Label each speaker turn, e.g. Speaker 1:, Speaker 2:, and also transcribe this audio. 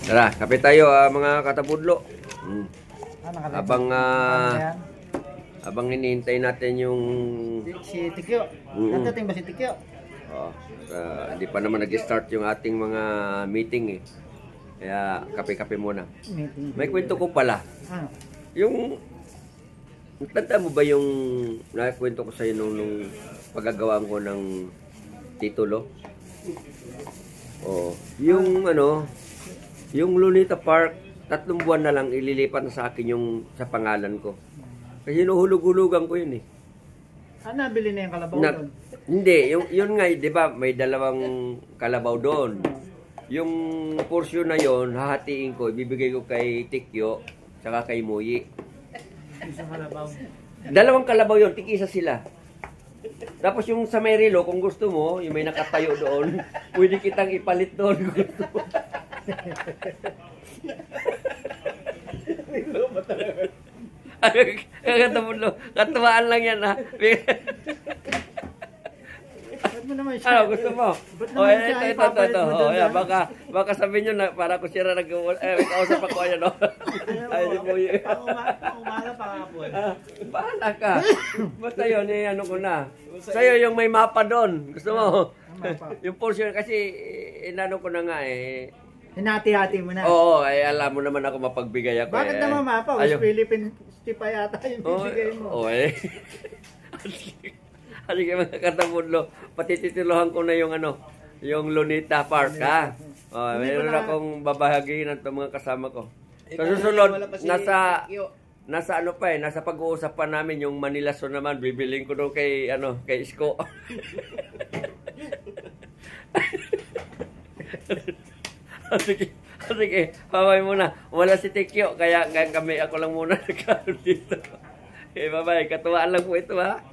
Speaker 1: Tara, kape tayo mga katabudlo. Habang habang hinihintay natin yung
Speaker 2: si Tikyo. Natating ba si Tikyo?
Speaker 1: Hindi pa naman nag-start yung ating mga meeting eh. Kaya kape-kape muna. May kwento ko pala. Yung tanda mo ba yung nakwento ko sa iyo nung paggagawaan ko ng titulo? Yung yung Lunita Park, 3 buwan na lang ililipat na sa akin yung sa pangalan ko. Kasi hinuhulog-hulugan ko yun eh.
Speaker 2: Nabili na yung kalabaw doon?
Speaker 1: Hindi, yun nga, di ba, may 2 kalabaw doon. Yung portion na yon hahatiin ko, ibibigay ko kay Tikyo, saka kay Muyi.
Speaker 2: Isang kalabaw.
Speaker 1: 2 kalabaw yun, tig-isa sila. Tapos yung sa Mayrilo, kung gusto mo, yung may nakatayo doon, pwede kitang ipalit doon kung gusto mo. Katuwaan lang yan ha. Ano gusto mo? Ito. Baka sabihin nyo na para ko sira kausap ako yan. Ayun mo yun.
Speaker 2: Umala pa nga po.
Speaker 1: Bahala ka. Basta yun, ano ko na. Sa'yo yung may mapa doon. Gusto mo? Yung portion kasi, inano ko na nga eh.
Speaker 2: Hinati-hati mo na.
Speaker 1: Oo, alam mo naman ako mapagbigay ako.
Speaker 2: Bakit naman mapa? West Philippines pa yata yung bibigay mo.
Speaker 1: Oo eh. Halika mga katabudlo, patititulohan ko na yung yung Lunita Park ha. Mayroon akong babahagiin ng mga kasama ko. Sa susunod, nasa nasa pag-uusap pa namin yung Manila Zoo naman, bibiling ko doon kay Isko. Sige, bye-bye muna. Wala si Tikyo, kaya ako lang muna nagkaroon dito. Okay, bye-bye. Katuwaan lang po ito ha.